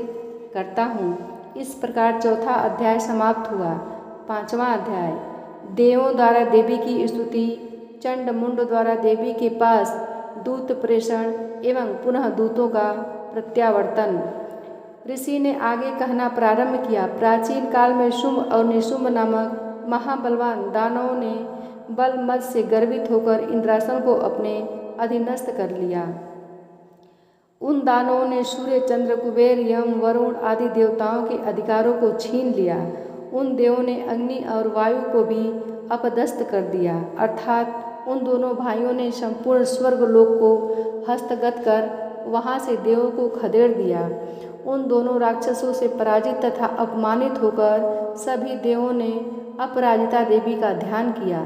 करता हूँ। इस प्रकार चौथा अध्याय समाप्त हुआ। पांचवा अध्याय, देवों द्वारा देवी की स्तुति, चंड मुंड द्वारा देवी के पास दूत प्रेषण एवं पुनः दूतों का प्रत्यावर्तन। ऋषि ने आगे कहना प्रारंभ किया। प्राचीन काल में शुंभ और निशुंभ नामक महाबलवान दानवों ने बल मद से गर्वित होकर इंद्रासन को अपने अधीनस्थ कर लिया। उन दानवों ने सूर्य, चंद्र, कुबेर, यम, वरुण आदि देवताओं के अधिकारों को छीन लिया। उन देवों ने अग्नि और वायु को भी अपदस्थ कर दिया, अर्थात उन दोनों भाइयों ने संपूर्ण स्वर्ग लोक को हस्तगत कर वहाँ से देवों को खदेड़ दिया। उन दोनों राक्षसों से पराजित तथा अपमानित होकर सभी देवों ने अपराजिता देवी का ध्यान किया।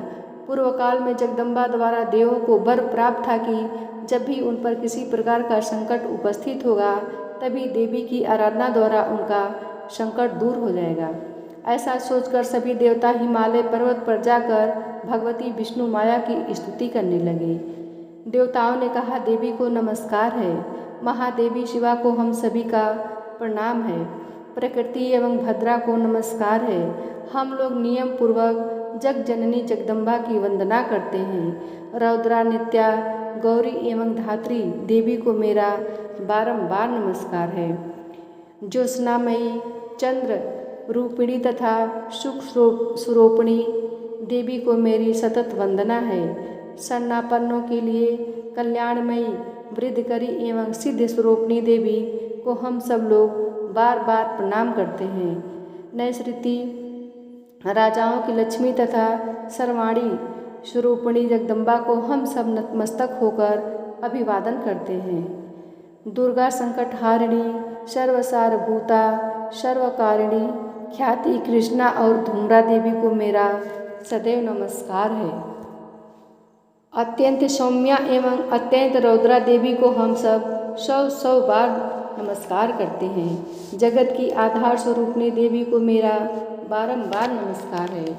पूर्व काल में जगदम्बा द्वारा देवों को वर प्राप्त था कि जब भी उन पर किसी प्रकार का संकट उपस्थित होगा तभी देवी की आराधना द्वारा उनका संकट दूर हो जाएगा। ऐसा सोचकर सभी देवता हिमालय पर्वत पर जाकर भगवती विष्णु माया की स्तुति करने लगे। देवताओं ने कहा, देवी को नमस्कार है, महादेवी शिवा को हम सभी का प्रणाम है, प्रकृति एवं भद्रा को नमस्कार है। हम लोग नियम पूर्वक जग जननी जगदम्बा की वंदना करते हैं। रौद्रा, नित्या, गौरी एवं धात्री देवी को मेरा बारंबार नमस्कार है। ज्योत्सनामयी, चंद्र रूपिणी तथा सुख स्वरूपिणी देवी को मेरी सतत वंदना है। शरणापन्नों के लिए कल्याणमयी, वृद्धकरी एवं सिद्ध स्वरूपिणी देवी को हम सब लोग बार बार प्रणाम करते हैं। नैसृति राजाओं की लक्ष्मी तथा सर्वाणी स्वरूपिणी जगदम्बा को हम सब नतमस्तक होकर अभिवादन करते हैं। दुर्गा संकटहारिणी, सर्वसारभूता, सर्वकारिणी ख्याति कृष्णा और धूम्रा देवी को मेरा सदैव नमस्कार है। अत्यंत सौम्या एवं अत्यंत रौद्रा देवी को हम सब 100 बार नमस्कार करते हैं। जगत की आधार स्वरूपिणी देवी को मेरा बारंबार नमस्कार है।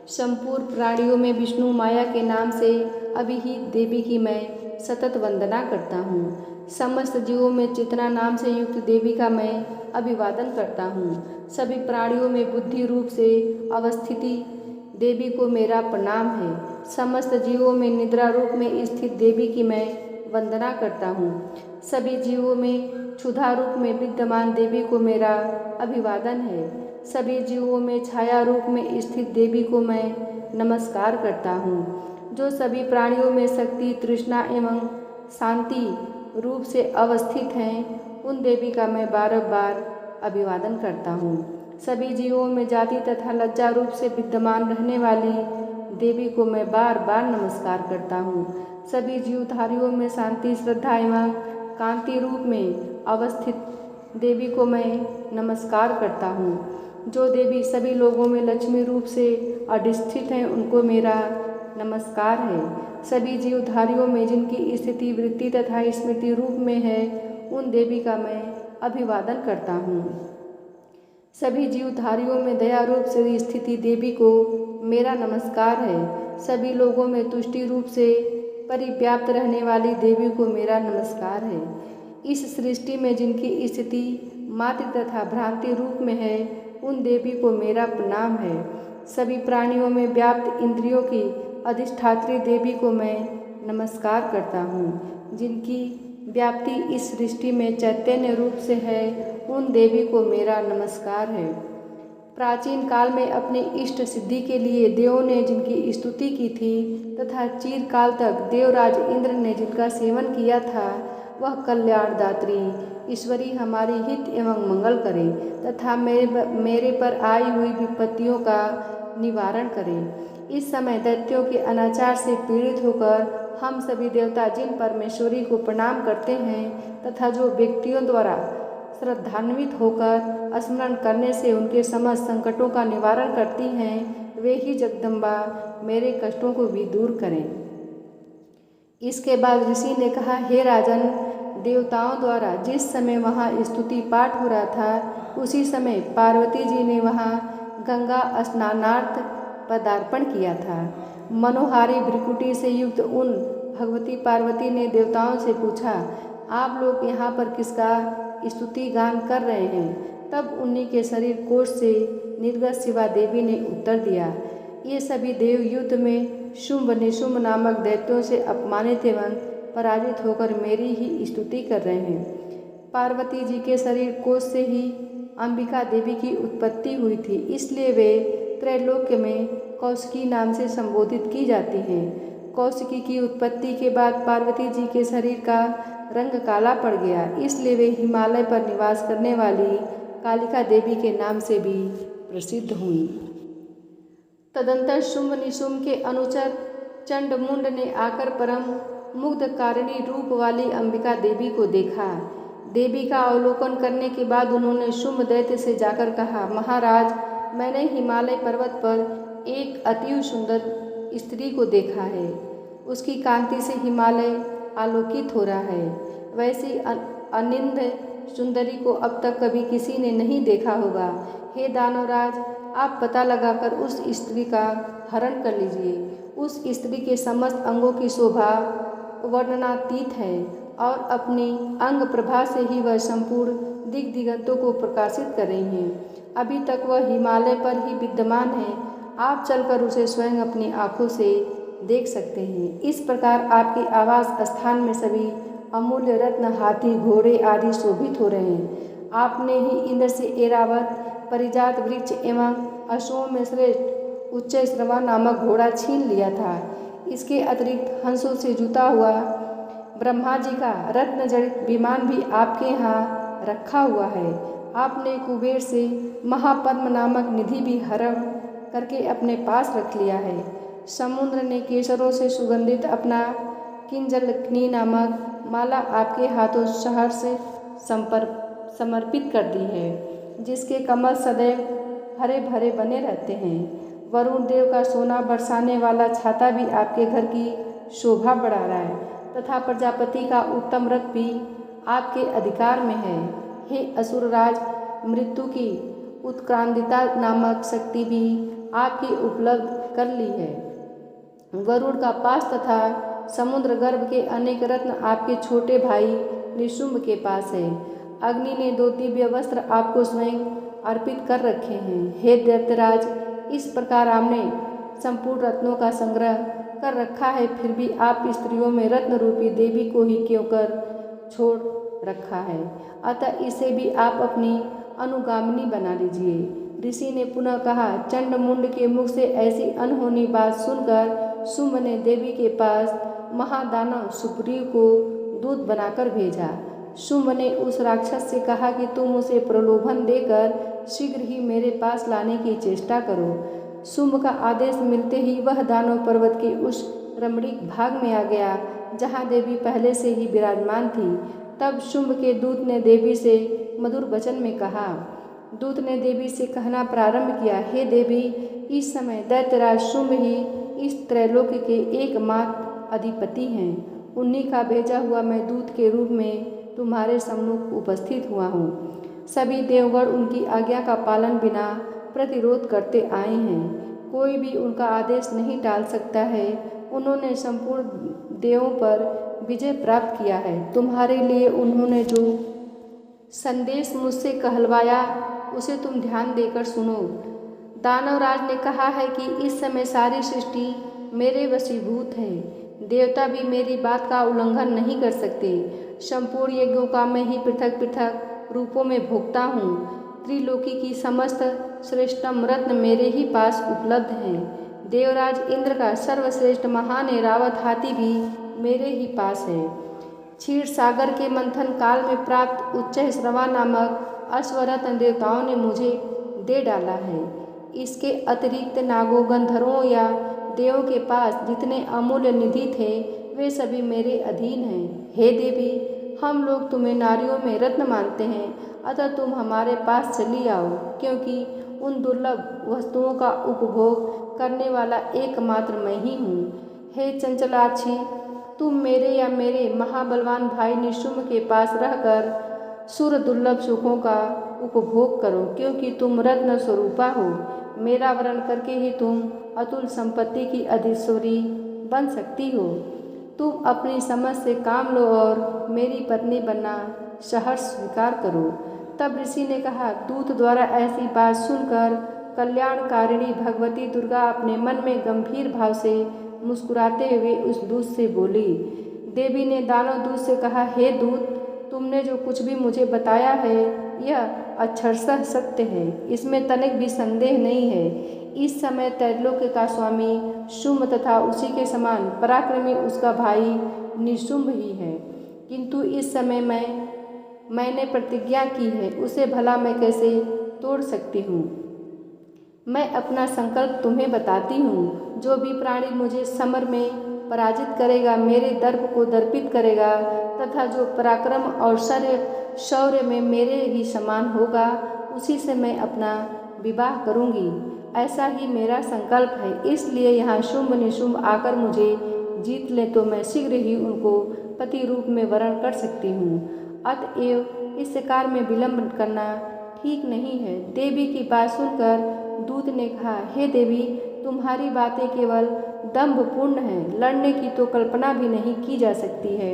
संपूर्ण प्राणियों में विष्णु माया के नाम से अभिहित देवी की मैं सतत वंदना करता हूँ। समस्त जीवों में चेतना नाम से युक्त देवी का मैं अभिवादन करता हूँ। सभी प्राणियों में बुद्धि रूप से अवस्थिति देवी को मेरा प्रणाम है। समस्त जीवों में निद्रा रूप में स्थित देवी की मैं वंदना करता हूँ। सभी जीवों में क्षुधा रूप में विद्यमान देवी को मेरा अभिवादन है। सभी जीवों में छाया रूप में स्थित देवी को मैं नमस्कार करता हूँ। जो सभी प्राणियों में शक्ति, तृष्णा एवं शांति रूप से अवस्थित हैं, उन देवी का मैं बार अभिवादन करता हूँ। सभी जीवों में जाति तथा लज्जा रूप से विद्यमान रहने वाली देवी को मैं बार नमस्कार करता हूँ। सभी जीवधारियों में शांति, श्रद्धा एवं कांति रूप में अवस्थित देवी को मैं नमस्कार करता हूँ। जो देवी सभी लोगों में लक्ष्मी रूप से अधिष्ठित हैं, उनको मेरा नमस्कार है। सभी जीवधारियों में जिनकी स्थिति वृत्ति तथा स्मृति रूप में है, उन देवी का मैं अभिवादन करता हूँ। सभी जीवधारियों में दया रूप से स्थिति देवी को मेरा नमस्कार है। सभी लोगों में तुष्टि रूप से परिव्याप्त रहने वाली देवी को मेरा नमस्कार है। इस सृष्टि में जिनकी स्थिति मात्र तथा भ्रांति रूप में है, उन देवी को मेरा प्रणाम है। सभी प्राणियों में व्याप्त इंद्रियों की अधिष्ठात्री देवी को मैं नमस्कार करता हूँ। जिनकी व्याप्ति इस सृष्टि में चैतन्य रूप से है, उन देवी को मेरा नमस्कार है। प्राचीन काल में अपनी इष्ट सिद्धि के लिए देवों ने जिनकी स्तुति की थी तथा चिरकाल तक देवराज इंद्र ने जिनका सेवन किया था, वह कल्याणदात्री ईश्वरी हमारी हित एवं मंगल करे तथा मेरे पर आई हुई विपत्तियों का निवारण करे। इस समय दैत्यों के अनाचार से पीड़ित होकर हम सभी देवता जिन परमेश्वरी को प्रणाम करते हैं तथा जो व्यक्तियों द्वारा श्रद्धान्वित होकर स्मरण करने से उनके समस्त संकटों का निवारण करती हैं, वे ही जगदम्बा मेरे कष्टों को भी दूर करें। इसके बाद ऋषि ने कहा, हे राजन, देवताओं द्वारा जिस समय वहाँ स्तुति पाठ हो रहा था, उसी समय पार्वती जी ने वहाँ गंगा स्नानार्थ पदार्पण किया था। मनोहारी भ्रिकुटी से युक्त उन भगवती पार्वती ने देवताओं से पूछा, आप लोग यहाँ पर किसका स्तुति गान कर रहे हैं? तब उन्हीं के शरीर कोश से निर्गत शिवा देवी ने उत्तर दिया, ये सभी देव युद्ध में शुंभ निशुंभ नामक दैत्यों से अपमानित एवं पराजित होकर मेरी ही स्तुति कर रहे हैं। पार्वती जी के शरीर कोश से ही अंबिका देवी की उत्पत्ति हुई थी, इसलिए वे त्रैलोक्य में कौशिकी नाम से संबोधित की जाती हैं। कौशिकी की उत्पत्ति के बाद पार्वती जी के शरीर का रंग काला पड़ गया, इसलिए वे हिमालय पर निवास करने वाली कालिका देवी के नाम से भी प्रसिद्ध हुई। तदंतर शुंभ निशुंभ के अनुचर चंडमुंड ने आकर परम मुग्धकारिणी रूप वाली अंबिका देवी को देखा। देवी का अवलोकन करने के बाद उन्होंने शुंभ दैत्य से जाकर कहा, महाराज, मैंने हिमालय पर्वत पर एक अति सुंदर स्त्री को देखा है। उसकी कांति से हिमालय आलोकित हो रहा है। वैसी अनिंद सुंदरी को अब तक कभी किसी ने नहीं देखा होगा। हे दानवराज, आप पता लगाकर उस स्त्री का हरण कर लीजिए। उस स्त्री के समस्त अंगों की शोभा वर्णनातीत है और अपनी अंग प्रभा से ही वह संपूर्ण दिगंतों को प्रकाशित कर रही हैं। अभी तक वह हिमालय पर ही विद्यमान है। आप चलकर उसे स्वयं अपनी आँखों से देख सकते हैं। इस प्रकार आपके आवास स्थान में सभी अमूल्य रत्न, हाथी, घोड़े आदि शोभित हो रहे हैं। आपने ही इंद्र से एरावत परिजात वृक्ष एवं अश्वों में श्रेष्ठ उच्च श्रवा नामक घोड़ा छीन लिया था। इसके अतिरिक्त हंसों से जुता हुआ ब्रह्मा जी का रत्न जड़ित विमान भी आपके यहाँ रखा हुआ है। आपने कुबेर से महापद्म नामक निधि भी हरण करके अपने पास रख लिया है। समुद्र ने केसरों से सुगंधित अपना किंजलकनी नामक माला आपके हाथों शहर से समर्पित कर दी है, जिसके कमल सदैव हरे भरे बने रहते हैं। वरुण देव का सोना बरसाने वाला छाता भी आपके घर की शोभा बढ़ा रहा है तथा प्रजापति का उत्तम रथ भी आपके अधिकार में है। हे असुरराज, मृत्यु की उत्क्रांतिता नामक शक्ति भी आपकी उपलब्ध कर ली है। वरुण का पास तथा समुद्र गर्भ के अनेक रत्न आपके छोटे भाई निशुंभ के पास है। अग्नि ने 2 दिव्य वस्त्र आपको स्वयं अर्पित कर रखे हैं। हे दैत्यराज, इस प्रकार आपने संपूर्ण रत्नों का संग्रह कर रखा है, फिर भी आप स्त्रियों में रत्न रूपी देवी को ही क्यों कर छोड़ रखा है। अतः इसे भी आप अपनी अनुगामिनी बना लीजिए। ऋषि ने पुनः कहा, चंड मुंड के मुख से ऐसी अनहोनी बात सुनकर शुंभ ने देवी के पास महादानव सुग्रीव को दूत बनाकर भेजा। शुंभ ने उस राक्षस से कहा कि तुम उसे प्रलोभन देकर शीघ्र ही मेरे पास लाने की चेष्टा करो। शुंभ का आदेश मिलते ही वह दानव पर्वत के उस रमणीक भाग में आ गया जहाँ देवी पहले से ही विराजमान थी। तब शुंभ के दूत ने देवी से मधुर वचन में कहा। दूत ने देवी से कहना प्रारंभ किया, हे देवी, इस समय दैत्यराज शुंभ ही इस त्रैलोक के एकमात्र अधिपति हैं। उन्हीं का भेजा हुआ मैं दूत के रूप में तुम्हारे सम्मुख उपस्थित हुआ हूँ। सभी देवगण उनकी आज्ञा का पालन बिना प्रतिरोध करते आए हैं। कोई भी उनका आदेश नहीं टाल सकता है। उन्होंने संपूर्ण देवों पर विजय प्राप्त किया है। तुम्हारे लिए उन्होंने जो संदेश मुझसे कहलवाया उसे तुम ध्यान देकर सुनो। दानवराज ने कहा है कि इस समय सारी सृष्टि मेरे वशीभूत है। देवता भी मेरी बात का उल्लंघन नहीं कर सकते। संपूर्ण यज्ञों का मैं ही पृथक पृथक रूपों में भोगता हूँ। त्रिलोकी की समस्त श्रेष्ठतम रत्न मेरे ही पास उपलब्ध हैं। देवराज इंद्र का सर्वश्रेष्ठ महान ऐरावत हाथी भी मेरे ही पास है। क्षीर सागर के मंथन काल में प्राप्त उच्च श्रवा नामक अश्वरत्न देवताओं ने मुझे दे डाला है। इसके अतिरिक्त नागों, गंधर्वों या देवों के पास जितने अमूल्य निधि थे वे सभी मेरे अधीन हैं। हे देवी, हम लोग तुम्हें नारियों में रत्न मानते हैं, अतः तुम हमारे पास चली आओ, क्योंकि उन दुर्लभ वस्तुओं का उपभोग करने वाला एकमात्र मैं ही हूँ। हे चंचलाक्षी, तुम मेरे या मेरे महाबलवान भाई निशुंभ के पास रहकर सुर दुर्लभ सुखों का उपभोग करो, क्योंकि तुम रत्न स्वरूपा हो। मेरा वरण करके ही तुम अतुल संपत्ति की अधीश्वरी बन सकती हो। तुम अपनी समझ से काम लो और मेरी पत्नी बनना सहर्ष स्वीकार करो। तब ऋषि ने कहा, दूत द्वारा ऐसी बात सुनकर कल्याणकारिणी भगवती दुर्गा अपने मन में गंभीर भाव से मुस्कुराते हुए उस दूत से बोली। देवी ने दानव दूत से कहा, हे दूत, तुमने जो कुछ भी मुझे बताया है यह अक्षरशः सत्य है, इसमें तनिक भी संदेह नहीं है। इस समय त्रैलोक्य का स्वामी शुंभ तथा उसी के समान पराक्रमी उसका भाई निशुंभ ही है, किंतु इस समय मैंने प्रतिज्ञा की है, उसे भला मैं कैसे तोड़ सकती हूँ। मैं अपना संकल्प तुम्हें बताती हूँ। जो भी प्राणी मुझे समर में पराजित करेगा, मेरे दर्प को दर्पित करेगा तथा जो पराक्रम और शौर्य में मेरे ही समान होगा, उसी से मैं अपना विवाह करूँगी। ऐसा ही मेरा संकल्प है। इसलिए यहाँ शुंभ निशुंभ आकर मुझे जीत ले तो मैं शीघ्र ही उनको पति रूप में वरण कर सकती हूँ। अतएव इस कार्य में विलंब करना ठीक नहीं है। देवी की बात सुनकर दूत ने कहा, हे देवी, तुम्हारी बातें केवल दंभपूर्ण हैं, लड़ने की तो कल्पना भी नहीं की जा सकती है।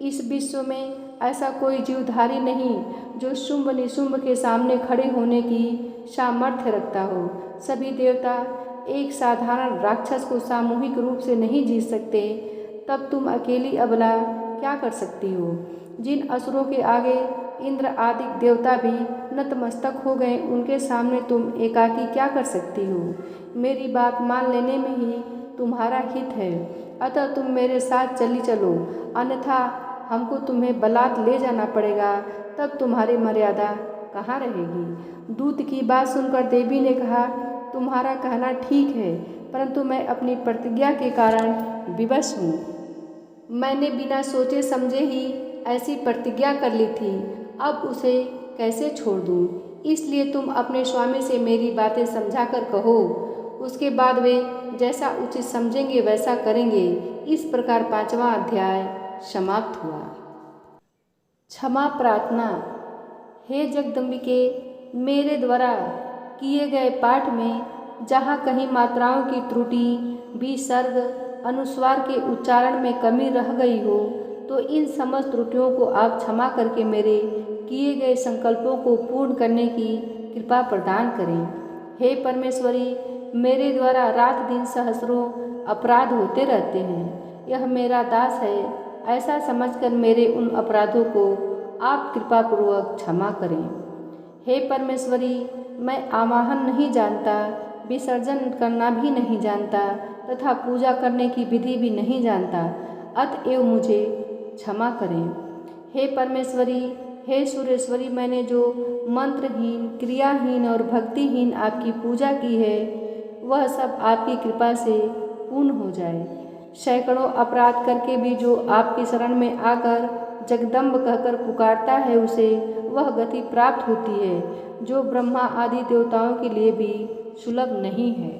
इस विश्व में ऐसा कोई जीवधारी नहीं जो शुंभ निशुंभ के सामने खड़े होने की सामर्थ्य रखता हो। सभी देवता एक साधारण राक्षस को सामूहिक रूप से नहीं जीत सकते, तब तुम अकेली अबला क्या कर सकती हो। जिन असुरों के आगे इंद्र आदि देवता भी नतमस्तक हो गए, उनके सामने तुम एकाकी क्या कर सकती हो। मेरी बात मान लेने में ही तुम्हारा हित है, अतः तुम मेरे साथ चली चलो, अन्यथा हमको तुम्हें बलात् ले जाना पड़ेगा, तब तुम्हारी मर्यादा कहाँ रहेगी। दूत की बात सुनकर देवी ने कहा, तुम्हारा कहना ठीक है, परंतु मैं अपनी प्रतिज्ञा के कारण विवश हूँ। मैंने बिना सोचे समझे ही ऐसी प्रतिज्ञा कर ली थी, अब उसे कैसे छोड़ दूँ। इसलिए तुम अपने स्वामी से मेरी बातें समझा कर कहो, उसके बाद वे जैसा उचित समझेंगे वैसा करेंगे। इस प्रकार 5वां अध्याय समाप्त हुआ। क्षमा प्रार्थना। हे जगदम्बिके, मेरे द्वारा किए गए पाठ में जहाँ कहीं मात्राओं की त्रुटि, विसर्ग, अनुस्वार के उच्चारण में कमी रह गई हो, तो इन समस्त त्रुटियों को आप क्षमा करके मेरे किए गए संकल्पों को पूर्ण करने की कृपा प्रदान करें। हे परमेश्वरी, मेरे द्वारा रात दिन सहस्रों अपराध होते रहते हैं। यह मेरा दास है, ऐसा समझकर मेरे उन अपराधों को आप कृपापूर्वक क्षमा करें। हे परमेश्वरी, मैं आवाहन नहीं जानता, विसर्जन करना भी नहीं जानता तथा पूजा करने की विधि भी नहीं जानता, अतएव मुझे क्षमा करें। हे परमेश्वरी, हे सुरेश्वरी, मैंने जो मंत्रहीन, क्रियाहीन और भक्तिहीन आपकी पूजा की है, वह सब आपकी कृपा से पूर्ण हो जाए। सैकड़ों अपराध करके भी जो आपकी शरण में आकर जगदम्ब कहकर पुकारता है, उसे वह गति प्राप्त होती है जो ब्रह्मा आदि देवताओं के लिए भी सुलभ नहीं है।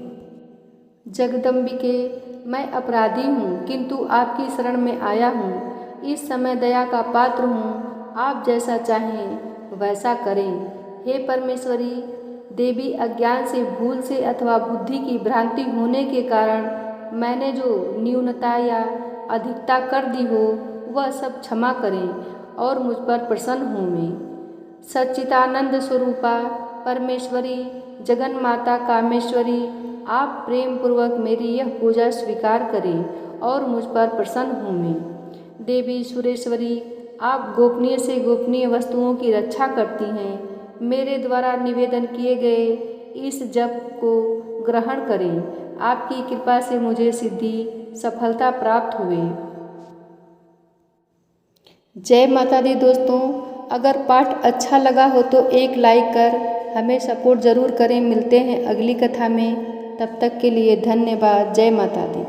जगदम्बिके, मैं अपराधी हूँ, किंतु आपकी शरण में आया हूँ। इस समय दया का पात्र हूँ, आप जैसा चाहें वैसा करें। हे परमेश्वरी, देवी, अज्ञान से, भूल से अथवा बुद्धि की भ्रांति होने के कारण मैंने जो न्यूनता या अधिकता कर दी हो, वह सब क्षमा करें और मुझ पर प्रसन्न हों। मैं सच्चिदानंद स्वरूपा परमेश्वरी, जगन माता कामेश्वरी, आप प्रेम पूर्वक मेरी यह पूजा स्वीकार करें और मुझ पर प्रसन्न हों। मैं देवी सुरेश्वरी, आप गोपनीय से गोपनीय वस्तुओं की रक्षा करती हैं। मेरे द्वारा निवेदन किए गए इस जप को ग्रहण करें। आपकी कृपा से मुझे सिद्धि, सफलता प्राप्त हुए। जय माता दी दोस्तों, अगर पाठ अच्छा लगा हो तो एक लाइक कर हमें सपोर्ट ज़रूर करें। मिलते हैं अगली कथा में, तब तक के लिए धन्यवाद। जय माता दी।